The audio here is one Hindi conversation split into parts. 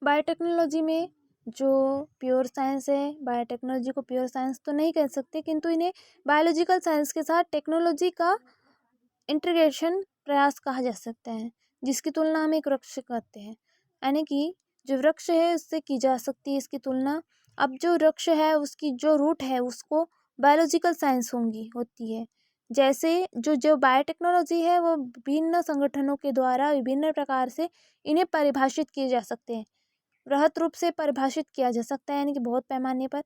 बायोटेक्नोलॉजी में जो प्योर साइंस है, बायोटेक्नोलॉजी को प्योर साइंस तो नहीं कह सकते, किंतु इन्हें बायोलॉजिकल साइंस के साथ टेक्नोलॉजी का इंटीग्रेशन प्रयास कहा जा सकता है, जिसकी तुलना हम एक वृक्ष से करते हैं। यानी कि जो वृक्ष है उससे की जा सकती है इसकी तुलना। अब जो वृक्ष है उसकी जो रूट है उसको बायोलॉजिकल साइंस होती है। जैसे जो जो बायोटेक्नोलॉजी है वो विभिन्न संगठनों के द्वारा विभिन्न प्रकार से इन्हें परिभाषित किए जा सकते हैं, वृहत रूप से परिभाषित किया जा सकता है, यानी कि बहुत पैमाने पर।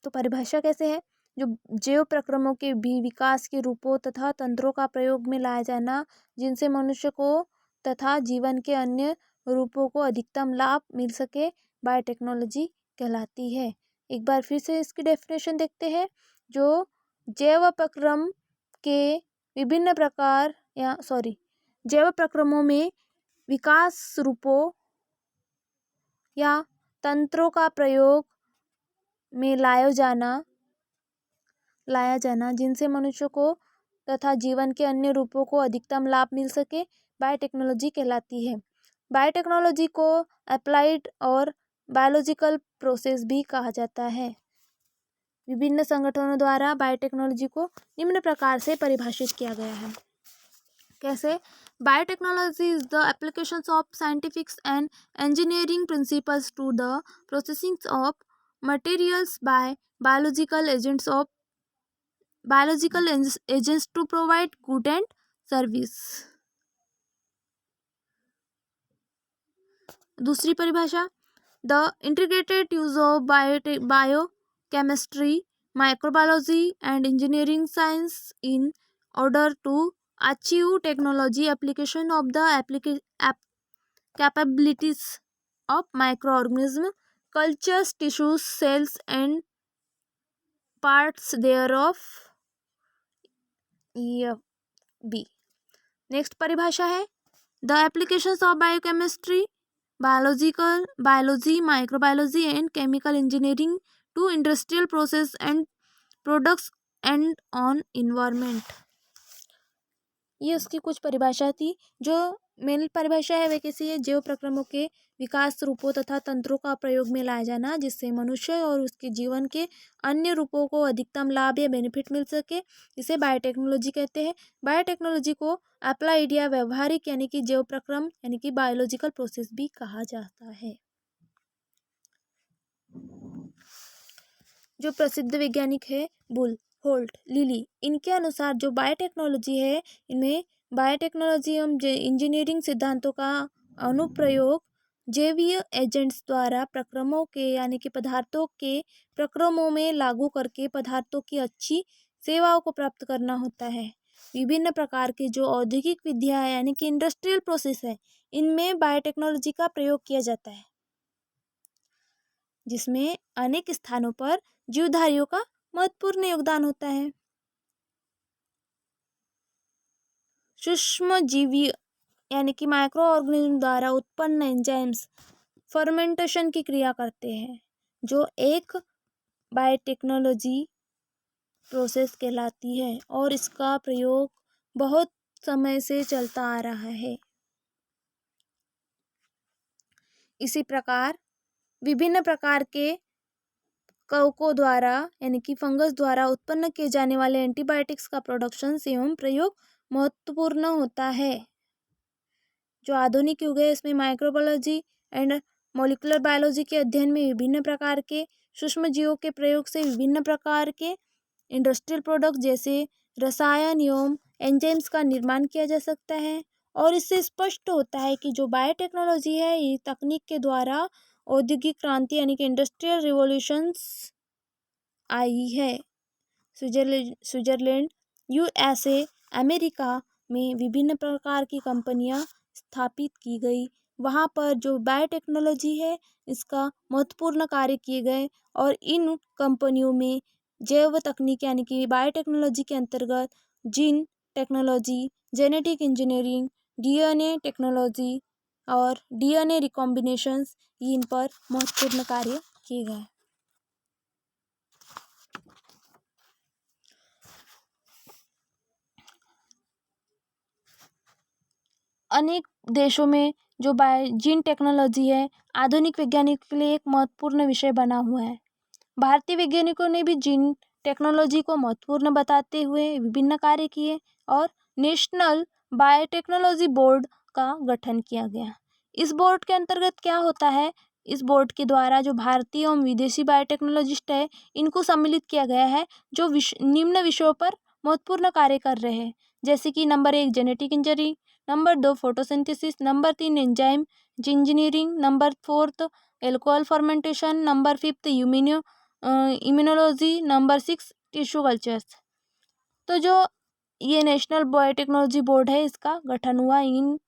तो परिभाषा कैसे है? जो जैव प्रक्रमों के भी विकास के रूपों तथा तंत्रों का प्रयोग में लाया जाना, जिनसे मनुष्य को तथा जीवन के अन्य रूपों को अधिकतम लाभ मिल सके, बायोटेक्नोलॉजी कहलाती है। एक बार फिर से इसकी डेफिनेशन देखते हैं। जो जैव प्रक्रम के विभिन्न प्रकार जैव प्रक्रमों में विकास रूपों या तंत्रों का प्रयोग में लाया जाना जिनसे मनुष्य को तथा जीवन के अन्य रूपों को अधिकतम लाभ मिल सके, बायोटेक्नोलॉजी कहलाती है। बायोटेक्नोलॉजी को अप्लाइड और बायोलॉजिकल प्रोसेस भी कहा जाता है। विभिन्न संगठनों द्वारा बायोटेक्नोलॉजी को निम्न प्रकार से परिभाषित किया गया है। कैसे? Biotechnology is the application of scientific and engineering principles to the processing of materials by biological agents to provide good and service। दूसरी परिभाषा, the integrated use of biochemistry, microbiology and engineering science in order to achieve technology application of the capabilities of microorganism, cultures, tissues, cells and parts thereof। B. Next परिभाषा है, the applications of biochemistry, biology, microbiology and chemical engineering to industrial process and products and on environment. ये उसकी कुछ परिभाषा थी। जो मेन परिभाषा है वह कैसी है? जैव प्रक्रमों के विकास रूपों तथा तंत्रों का प्रयोग में लाया जाना, जिससे मनुष्य और उसके जीवन के अन्य रूपों को अधिकतम लाभ या बेनिफिट मिल सके, इसे बायोटेक्नोलॉजी कहते हैं। बायोटेक्नोलॉजी को अप्लाइड या व्यवहारिक यानी कि जैव प्रक्रम यानी कि बायोलॉजिकल प्रोसेस भी कहा जाता है। जो प्रसिद्ध वैज्ञानिक है बुल, होल्ट, लिली, इनके अनुसार जो बायोटेक्नोलॉजी है, इनमें बायोटेक्नोलॉजी एवं इंजीनियरिंग सिद्धांतों का अनुप्रयोग जैवीय एजेंट्स द्वारा प्रक्रमों के यानी कि पदार्थों के प्रक्रमों में लागू करके पदार्थों की अच्छी सेवाओं को प्राप्त करना होता है। विभिन्न प्रकार के जो औद्योगिक विधियाँ यानी कि इंडस्ट्रियल प्रोसेस है, इनमें बायोटेक्नोलॉजी का प्रयोग किया जाता है, जिसमें अनेक स्थानों पर जीवधारियों का महत्वपूर्ण योगदान होता है। सूक्ष्म जीवी यानी कि माइक्रो ऑर्गेनिज्म द्वारा उत्पन्न एंजाइम्स फर्मेंटेशन की क्रिया करते हैं, जो एक बायोटेक्नोलॉजी प्रोसेस कहलाती है और इसका प्रयोग बहुत समय से चलता आ रहा है। इसी प्रकार विभिन्न प्रकार के कवकों द्वारा यानी कि फंगस द्वारा उत्पन्न किए जाने वाले एंटीबायोटिक्स का प्रोडक्शन एवं प्रयोग महत्वपूर्ण होता है। जो आधुनिक युग है इसमें माइक्रोबायोलॉजी एंड मॉलिक्यूलर बायोलॉजी के अध्ययन में विभिन्न प्रकार के सूक्ष्म जीवों के प्रयोग से विभिन्न प्रकार के इंडस्ट्रियल प्रोडक्ट जैसे रसायन एवं एंजाइम्स का निर्माण किया जा सकता है। और इससे स्पष्ट होता है कि जो बायोटेक्नोलॉजी है ये तकनीक के द्वारा औद्योगिक क्रांति यानी कि इंडस्ट्रियल रिवॉल्यूशंस आई है। स्विट्जरलैंड, यूएसए, अमेरिका में विभिन्न प्रकार की कंपनियां स्थापित की गई। वहाँ पर जो बायोटेक्नोलॉजी है इसका महत्वपूर्ण कार्य किए गए और इन कंपनियों में जैव तकनीक यानी कि बायोटेक्नोलॉजी के अंतर्गत gene technology, genetic engineering, DNA technology और डीएनए रिकॉम्बिनेशंस इन पर महत्वपूर्ण कार्य किए गए। अनेक देशों में जो जीन टेक्नोलॉजी है आधुनिक वैज्ञानिक के लिए एक महत्वपूर्ण विषय बना हुआ है। भारतीय वैज्ञानिकों ने भी जीन टेक्नोलॉजी को महत्वपूर्ण बताते हुए विभिन्न कार्य किए और नेशनल बायोटेक्नोलॉजी बोर्ड का गठन किया गया। इस बोर्ड के अंतर्गत क्या होता है, इस बोर्ड के द्वारा जो भारतीय एवं विदेशी बायोटेक्नोलॉजिस्ट है इनको सम्मिलित किया गया है जो निम्न विषयों पर महत्वपूर्ण कार्य कर रहे हैं, जैसे कि number 1 genetic engineering, number 2 photosynthesis, number 3 enzyme engineering, number 4 alcohol fermentation, number 5 immunology, number 6 tissue cultures. तो जो ये नेशनल बायोटेक्नोलॉजी बोर्ड है इसका गठन हुआ इन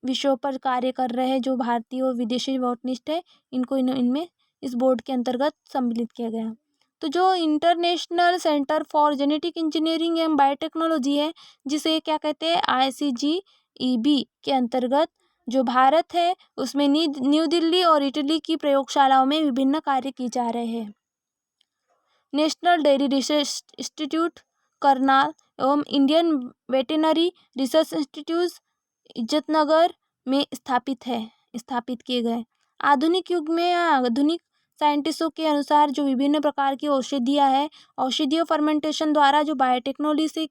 विषयों पर कार्य कर रहे हैं जो भारतीय और विदेशी बॉटनिस्ट है इनको इनमें इस बोर्ड के अंतर्गत सम्मिलित किया गया। तो जो international centre for genetic engineering and biotechnology है जिसे क्या कहते हैं ICGEB के अंतर्गत जो भारत है उसमें न्यू दिल्ली और इटली की प्रयोगशालाओं में विभिन्न कार्य किए जा रहे हैं। National dairy research institute Karnal एवं Indian veterinary research institute Izatnagar में स्थापित किए गए। आधुनिक युग में आधुनिक साइंटिस्टों के अनुसार जो विभिन्न प्रकार की औषधियाँ है औषधीय फर्मेंटेशन द्वारा जो बायोटेक्नोलॉजी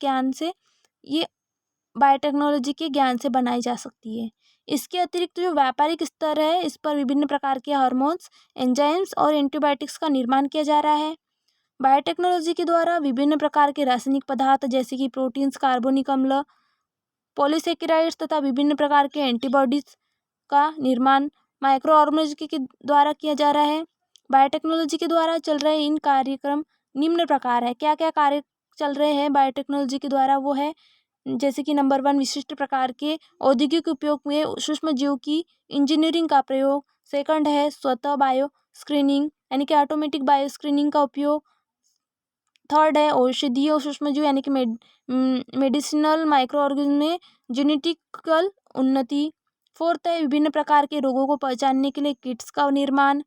के ज्ञान से बनाई जा सकती है। इसके अतिरिक्त जो व्यापारिक स्तर है इस पर विभिन्न प्रकार के हार्मोन्स, एंजाइम्स और एंटीबायोटिक्स का निर्माण किया जा रहा है। बायोटेक्नोलॉजी के द्वारा विभिन्न प्रकार के रासायनिक पदार्थ जैसे कि प्रोटीन्स, कार्बनिक अम्ल, पॉलीसेकेराइड्स तथा विभिन्न प्रकार के एंटीबॉडीज का निर्माण माइक्रो ऑर्गेनिज्म के द्वारा किया जा रहा है। बायोटेक्नोलॉजी के द्वारा चल रहे इन कार्यक्रम निम्न प्रकार है। क्या क्या कार्य चल रहे हैं बायोटेक्नोलॉजी के द्वारा, वो है जैसे कि नंबर 1 विशिष्ट प्रकार के औद्योगिक उपयोग में सूक्ष्म जीव की इंजीनियरिंग का प्रयोग। सेकंड है स्वतः बायो स्क्रीनिंग यानी कि ऑटोमेटिक बायो स्क्रीनिंग का उपयोग। थर्ड है औषधीय और सूक्ष्मजीव यानी कि मेडिसिनल माइक्रो ऑर्गेनिज्म में जेनेटिकल उन्नति। फोर्थ है विभिन्न प्रकार के रोगों को पहचानने के लिए किट्स का निर्माण।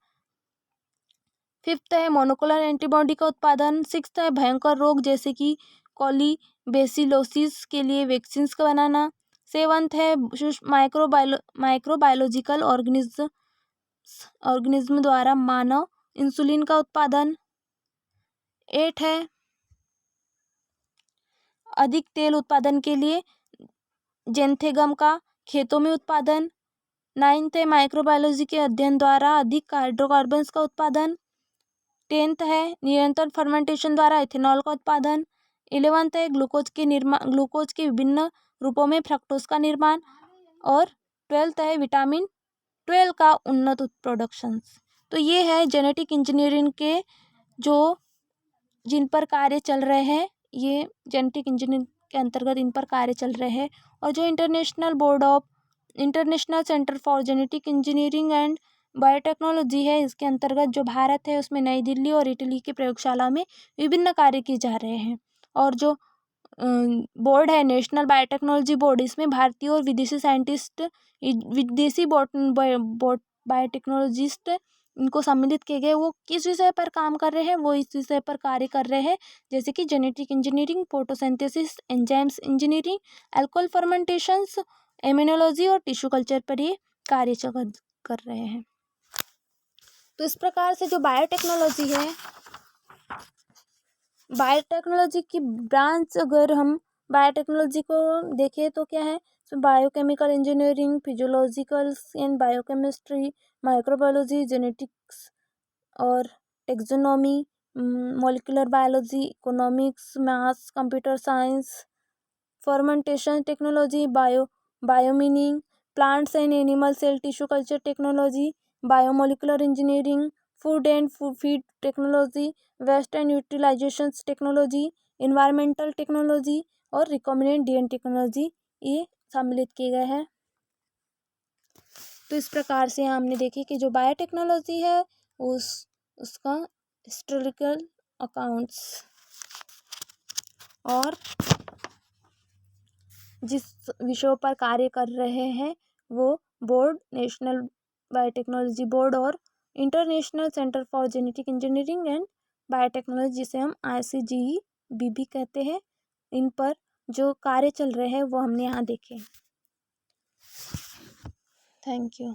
फिफ्थ है मोनोक्लोनल एंटीबॉडी का उत्पादन। सिक्स्थ है भयंकर रोग जैसे कि कोलीबेसिलोसिस के लिए वैक्सीन का बनाना। सेवंथ है माइक्रोबायोलॉजिकल ऑर्गेनिज्म द्वारा मानव इंसुलिन का उत्पादन। 8 है अधिक तेल उत्पादन के लिए जेंथेगम का खेतों में उत्पादन। 9th है माइक्रोबायोलॉजी के अध्ययन द्वारा अधिक हाइड्रोकार्बन्स का उत्पादन। 10th है निरंतर फर्मेंटेशन द्वारा इथेनॉल का उत्पादन। 11th है ग्लूकोज के विभिन्न रूपों में फ्रक्टोज का निर्माण। और 12th है विटामिन 12 का उन्नत प्रोडक्शन। तो ये है जेनेटिक इंजीनियरिंग के जिन पर कार्य चल रहे हैं, ये जेनेटिक इंजीनियरिंग के अंतर्गत इन पर कार्य चल रहे हैं। और जो international centre for genetic engineering and biotechnology है इसके अंतर्गत जो भारत है उसमें नई दिल्ली और इटली की प्रयोगशाला में विभिन्न कार्य किए जा रहे हैं। और जो बोर्ड है नेशनल बायोटेक्नोलॉजी बोर्ड, इसमें भारतीय और विदेशी साइंटिस्ट, विदेशी बायोटेक्नोलॉजिस्ट इनको सम्मिलित किए गए। वो किस विषय पर काम कर रहे हैं, वो इस विषय पर कार्य कर रहे हैं जैसे कि genetic engineering, photosynthesis, enzymes engineering, alcohol fermentations, immunology और टिश्यू कल्चर पर ये कार्य कर रहे हैं। तो इस प्रकार से जो बायोटेक्नोलॉजी है, बायोटेक्नोलॉजी की ब्रांच अगर हम बायोटेक्नोलॉजी को देखें तो क्या है, biochemical engineering, physiological and biochemistry, microbiology, genetics और taxonomy, molecular biology, economics, maths, computer science, fermentation technology, biomining, plants and animal cell tissue culture technology, biomolecular engineering, food and feed technology, waste and utilization technology, environmental technology और रिकॉम्बिनेंट डीएनए टेक्नोलॉजी ये सम्मिलित किए गए हैं। तो इस प्रकार से हमने देखी कि जो बायोटेक्नोलॉजी है उसका हिस्टोरिकल अकाउंट्स और जिस विषयों पर कार्य कर रहे हैं वो बोर्ड नेशनल बायोटेक्नोलॉजी बोर्ड और international centre for genetic engineering and biotechnology जिसे हम ICGEB कहते हैं, इन पर जो कार्य चल रहे हैं वो हमने यहाँ देखे। Thank you.